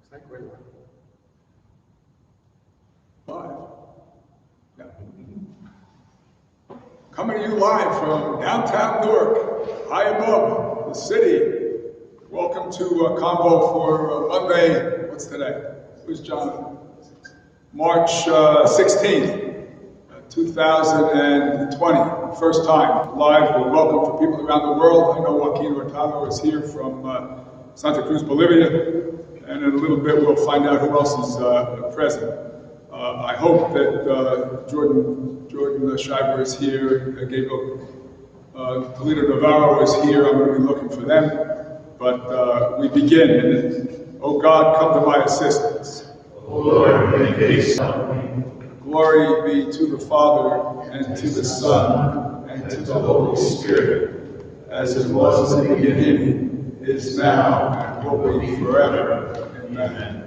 think we're live. Yeah. Coming to you live from downtown Newark, high above the city. Welcome to Convo for Monday. What's today? Who's John? March 16th, 2020. First time live. We're welcome for people around the world. I know Joaquin Hurtado is here from Santa Cruz, Bolivia. And in a little bit, we'll find out who else is present. I hope that Jordan Schreiber is here, Gabriel Toledo Navarro is here. I'm going to be looking for them. But we begin, and oh God, come to my assistance. O Lord, make haste. Glory be to the Father, and to the Son, and to the Holy Spirit, as it was in the beginning, is now, and will be forever. Amen.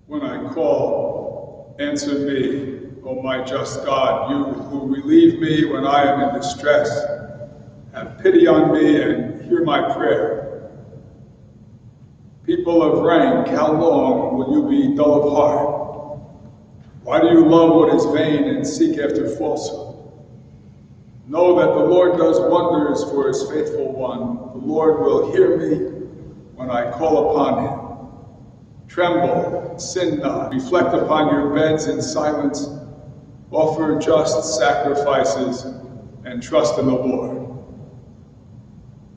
When I call, answer me, O my just God, you who relieve me when I am in distress. Have pity on me and hear my prayer. People of rank, how long will you be dull of heart? Why do you love what is vain and seek after falsehood? Know that the Lord does wonders for his faithful one. The Lord will hear me when I call upon him. Tremble, sin not, reflect upon your beds in silence, offer just sacrifices, and trust in the Lord.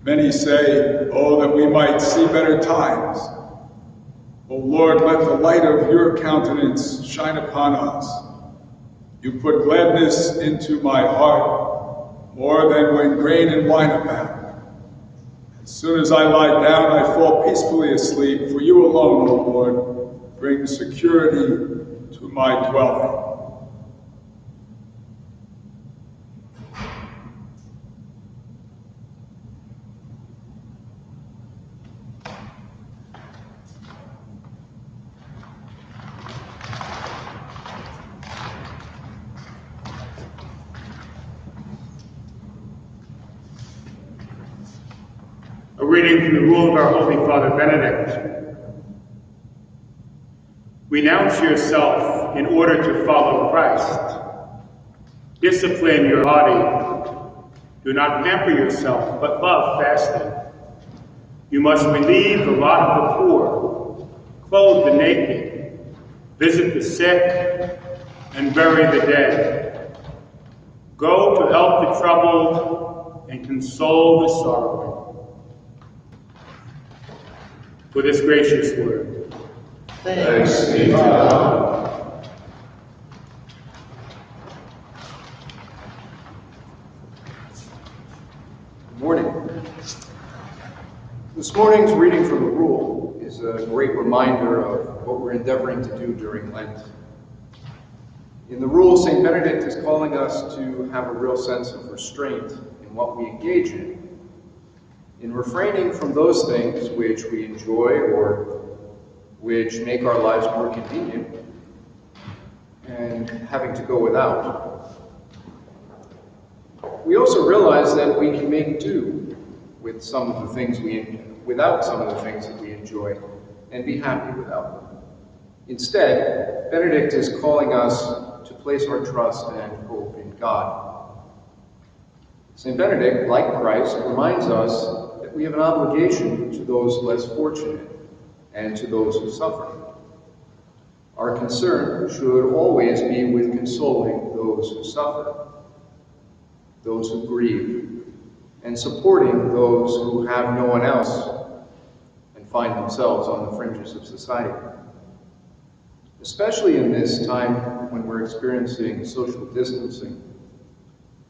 Many say, oh, that we might see better times. O Lord, let the light of your countenance shine upon us. You put gladness into my heart, more than when grain and wine abound. As soon as I lie down, I fall peacefully asleep, for you alone, O Lord, bring security to my dwelling. A reading from the Rule of our Holy Father Benedict. Renounce yourself in order to follow Christ. Discipline your body. Do not pamper yourself, but love fasting. You must relieve the lot of the poor, clothe the naked, visit the sick, and bury the dead. Go to help the troubled and console the sorrowing. For this gracious word. Thanks be to God. Good morning. This morning's reading from the Rule is a great reminder of what we're endeavoring to do during Lent. In the Rule, St. Benedict is calling us to have a real sense of restraint in what we engage in refraining from those things which we enjoy or which make our lives more convenient, and having to go without. We also realize that we can make do with some of the things without some of the things that we enjoy, and be happy without them. Instead, Benedict is calling us to place our trust and hope in God. St. Benedict, like Christ, reminds us that we have an obligation to those less fortunate and to those who suffer. Our concern should always be with consoling those who suffer, those who grieve, and supporting those who have no one else and find themselves on the fringes of society. Especially in this time when we're experiencing social distancing,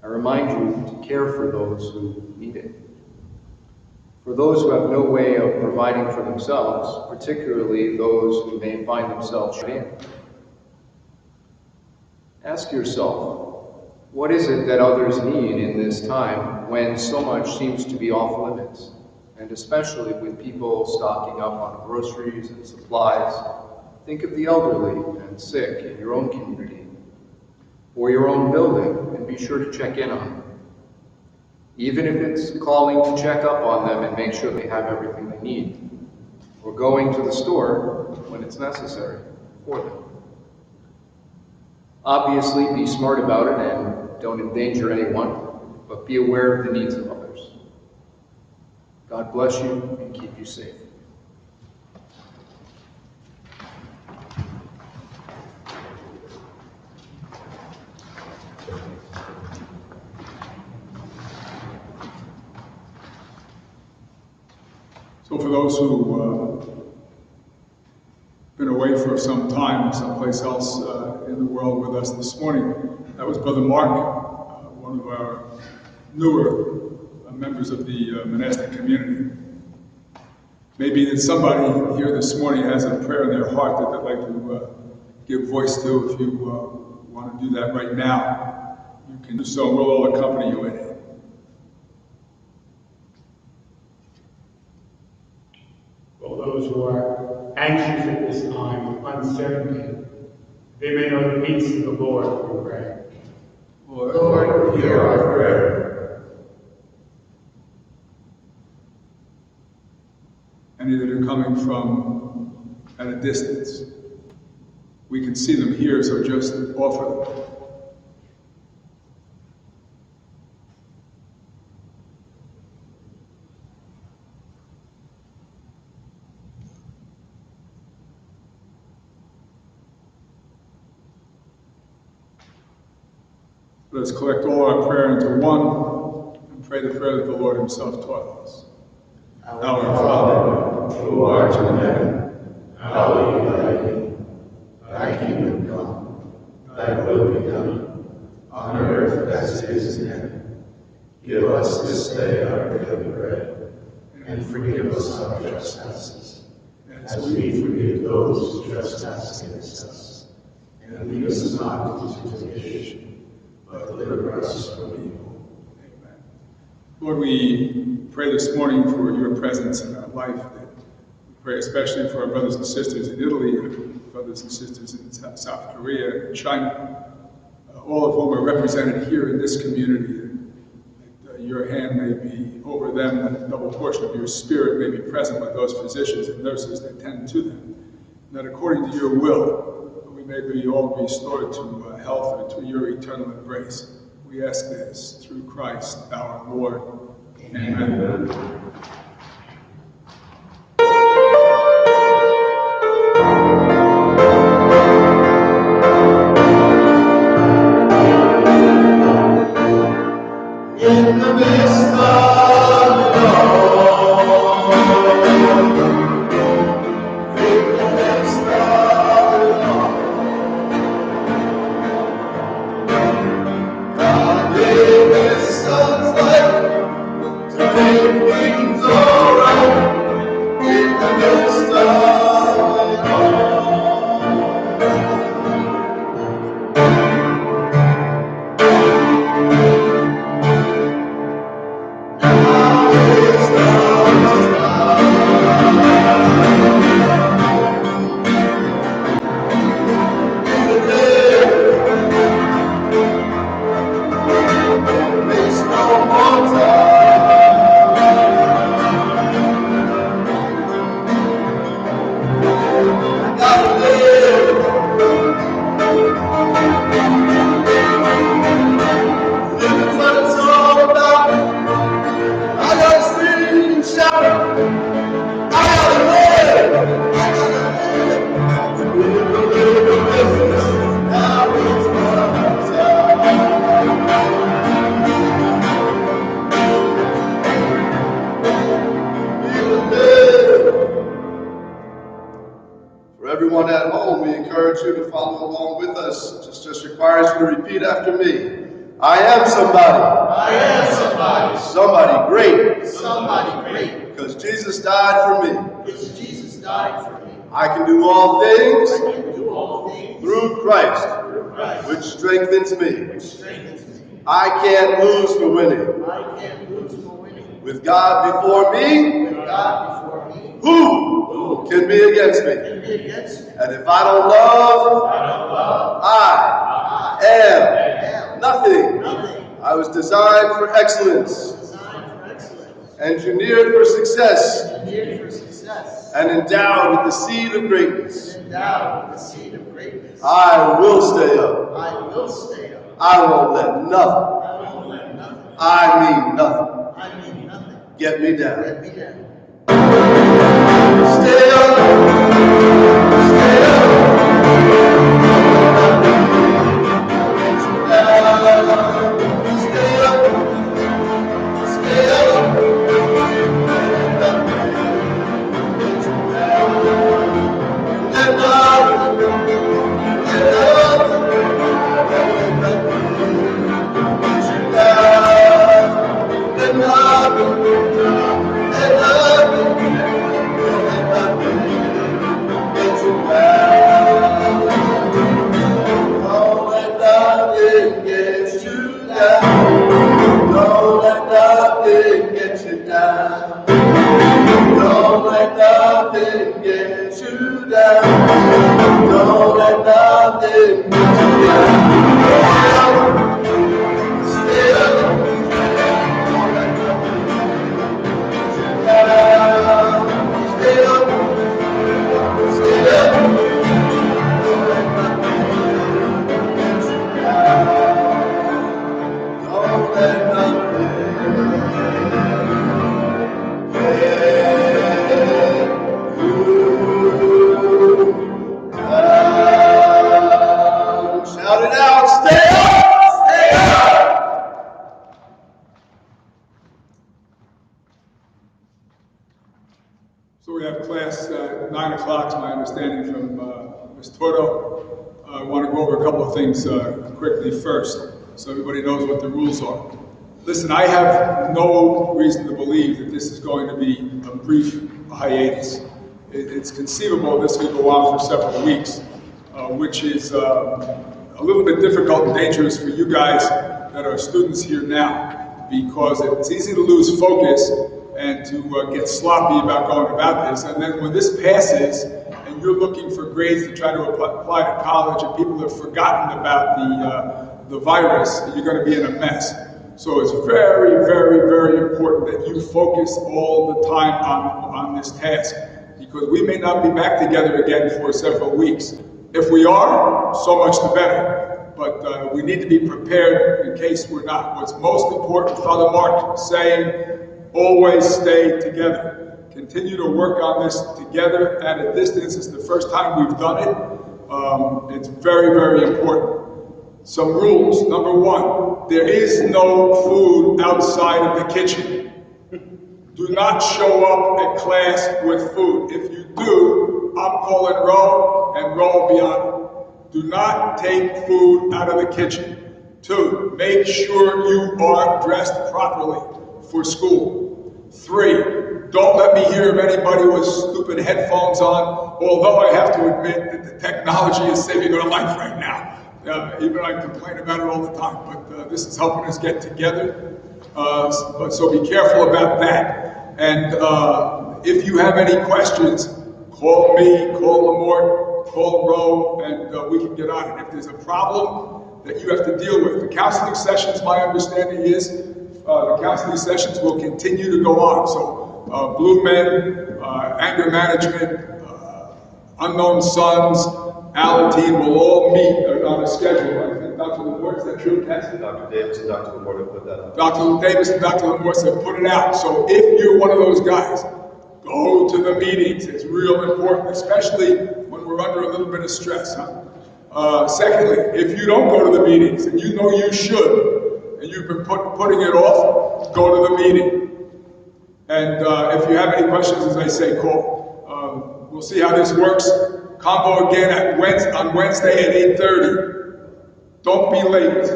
I remind you to care for those who need it. For those who have no way of providing for themselves, particularly those who may find themselves shut in. Ask yourself, what is it that others need in this time when so much seems to be off limits, and especially with people stocking up on groceries and supplies? Think of the elderly and sick in your own community or your own building, and be sure to check in on them. Even if it's calling to check up on them and make sure they have everything they need, or going to the store when it's necessary for them. Obviously, be smart about it and don't endanger anyone, but be aware of the needs of others. God bless you and keep you safe. So for those who been away for some time, someplace else in the world with us this morning, that was Brother Mark, one of our newer members of the monastic community. Maybe that somebody here this morning has a prayer in their heart that they'd like to give voice to. If you want to do that right now, you can do so, and we'll all accompany you in it. Those who are anxious at this time with uncertainty, they may know the peace of the Lord, we pray. Lord, hear our prayer. Any that are coming from at a distance, we can see them here, so just offer them. Let us collect all our prayer into one and pray the prayer that the Lord himself taught us. Our Father, who art in heaven, hallowed be thy name. Thy kingdom come, thy will be done, on earth as it is in heaven. Give us this day our daily bread, and forgive us our trespasses, as we forgive those who trespass against us. And lead us not into temptation, but deliver us from evil. Amen. Lord, we pray this morning for your presence in our life. We pray especially for our brothers and sisters in Italy, and brothers and sisters in South Korea and China, all of whom are represented here in this community. That your hand may be over them, and a double portion of your Spirit may be present with those physicians and nurses that tend to them. And that according to your will, we may be all restored to health and to your eternal embrace. We ask this through Christ our Lord. Amen. In the midst of it all, in the midst of it all, God gave His Son's life to make things alright. In the midst of it all. Everyone at home, we encourage you to follow along with us. It just requires you to repeat after me. I am somebody. I am somebody. Somebody great. Somebody great. Because Jesus died for me. Because Jesus died for me. I can do all I things can do all things through Christ, through Christ, which strengthens me. which strengthens me. I can't lose for winning. I can't lose for winning. With God before me, With God before me, who can be against me? can be against me. And if I don't love, I don't love. I I am am nothing. nothing. I was designed for excellence, Designed for excellence. engineered for success, Engineered for success. and endowed with the seed of greatness. Endowed with the seed of greatness. I will stay up. I will stay up. I won't let nothing, I won't let nothing. I mean nothing, I mean nothing. get me down. Let me down. Stay up, stay up. Stay up, stay up. And love, and love. And don't let nothing get you down. Don't let nothing get you down. Don't let nothing get you down. Don't let nothing get you down. Stay up. Don't let nothing get you down. Stay up. Stay up. Don't let nothing get you down. Don't let nothing shout it out, stay up, stay up. So we have class at 9 o'clock, is my understanding from Ms. Tordo. I want to go over a couple of things quickly first, so everybody knows what the rules are. Listen, I have no reason to believe that this is going to be a brief hiatus. It's conceivable this could go on for several weeks, which is a little bit difficult and dangerous for you guys that are students here now, because it's easy to lose focus and to get sloppy about going about this. And then when this passes and you're looking for grades to try to apply to college and people have forgotten about the virus, you're going to be in a mess. So it's very, very, very important that you focus all the time on this task, because we may not be back together again for several weeks. If we are, so much the better. But we need to be prepared in case we're not. What's most important, Father Mark saying, always stay together. Continue to work on this together at a distance. It's the first time we've done it. It's very, very important. Some rules. Number one, there is no food outside of the kitchen. Do not show up at class with food. If you do, I'm calling Roe, and Roe will be on it. Do not take food out of the kitchen. 2, make sure you are dressed properly for school. 3, don't let me hear of anybody with stupid headphones on, although I have to admit that the technology is saving our life right now. Even I complain about it all the time, but this is helping us get together. So be careful about that. And if you have any questions, call me, call Lamort, call Roe, and we can get on it. If there's a problem that you have to deal with, the counseling sessions, my understanding is, the counseling sessions will continue to go on. So Blue Men, anger management, unknown sons, Alateen will all meet on a schedule. I think Dr. Lamort, is that true, Cass? Dr. Davis and Dr. Lamort have put that up. Dr. Davis and Dr. Lamort said put it out. So if you're one of those guys, go to the meetings. It's real important, especially when we're under a little bit of stress. Secondly, if you don't go to the meetings and you know you should, and you've been putting it off, go to the meeting. And if you have any questions, as I say, call. We'll see how this works. Convo again on Wednesday at 8:30. Don't be late.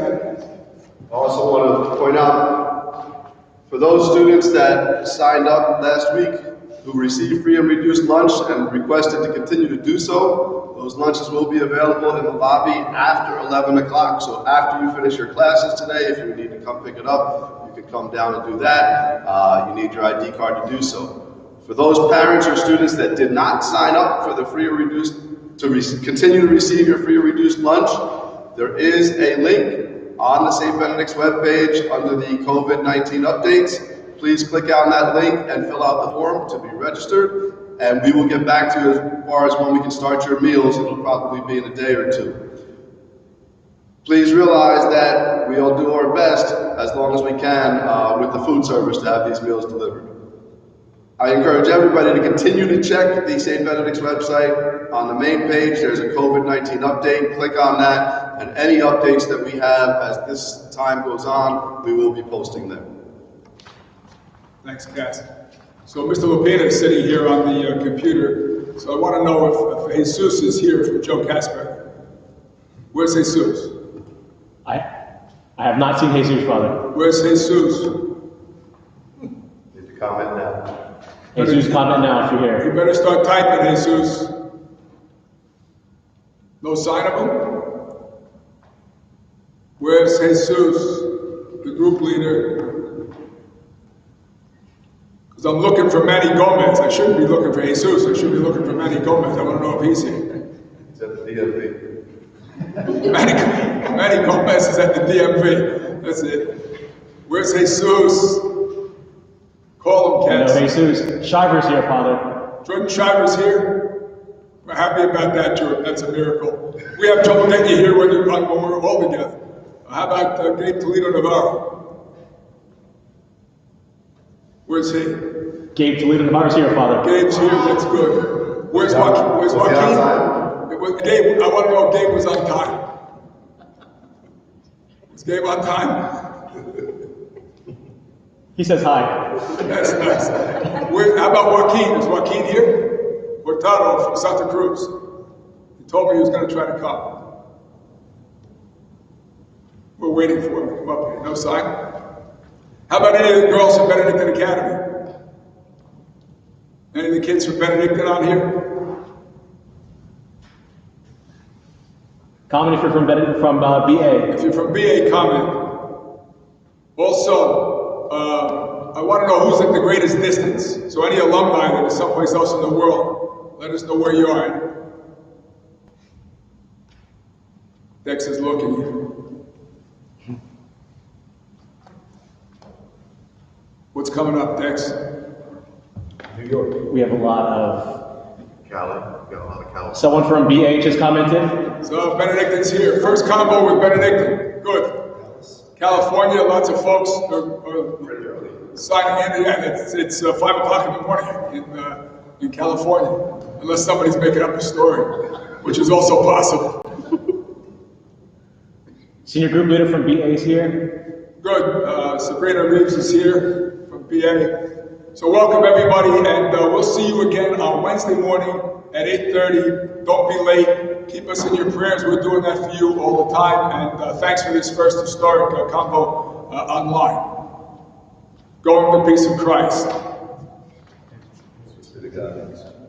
I also want to point out, for those students that signed up last week who received free and reduced lunch and requested to continue to do so, those lunches will be available in the lobby after 11 o'clock. So after you finish your classes today, if you need to come pick it up, you can come down and do that. You need your ID card to do so. For those parents or students that did not sign up for the free or reduced, continue to receive your free or reduced lunch, there is a link on the St. Benedict's webpage under the COVID-19 updates. Please click on that link and fill out the form to be registered, and we will get back to you as far as when we can start your meals. It'll probably be in a day or two. Please realize that we all do our best as long as we can with the food service to have these meals delivered. I encourage everybody to continue to check the St. Benedict's website. On the main page, there's a COVID-19 update. Click on that, and any updates that we have as this time goes on, we will be posting them. Thanks, Cass. So Mr. Lupina is sitting here on the computer. So I want to know if Jesus is here from Joe Casper. Where's Jesus? I have not seen Jesus, Father. Where's Jesus? Need to comment now. Jesus, comment now if you're here. You better start typing, Jesus. No sign of him? Where's Jesus, the group leader? Because I'm looking for Manny Gomez. I shouldn't be looking for Jesus. I should be looking for Manny Gomez. I want to know if he's here. It's at the DMV. Manny Gomez is at the DMV. That's it. Where's Jesus? Call him, Cass. No, Jesus. Shiver's here, Father. Jordan Shiver's here. We're happy about that, Jordan. That's a miracle. We have trouble getting you here when we're all together. How about Gabe Toledo Navarro? Where's he? Gabe Toledo Navarro's here, Father. Gabe's here. That's good. Where's Joaquin? Where's Joaquin? Gabe, I want to know if Gabe was on time. Was Gabe on time? He says hi. That's nice. How about Joaquin? Is Joaquin here? Hurtado from Santa Cruz. He told me he was going to try to come. We're waiting for him to come up here. No sign? How about any of the girls from Benedictine Academy? Any of the kids from Benedictine on here? Comment if you're from BA. If you're from BA, comment. Also, I want to know who's at the greatest distance. So any alumni that is someplace else in the world, let us know where you are. Dex is looking. What's coming up next? New York. We have a lot of. Cali. Got a lot of Cali. Someone from BH has commented. So Benedict's here. First combo with Benedict. Good. California, lots of folks are signing in. Yeah, it's 5 o'clock in the morning in California, unless somebody's making up a story, which is also possible. Senior group leader from BA is here. Good. Sabrina Reeves is here from BA. So welcome everybody, and we'll see you again on Wednesday morning at 8:30. Don't be late. Keep us in your prayers. We're doing that for you all the time. And thanks for this first historic convo online. Go in the peace of Christ. Speak to God.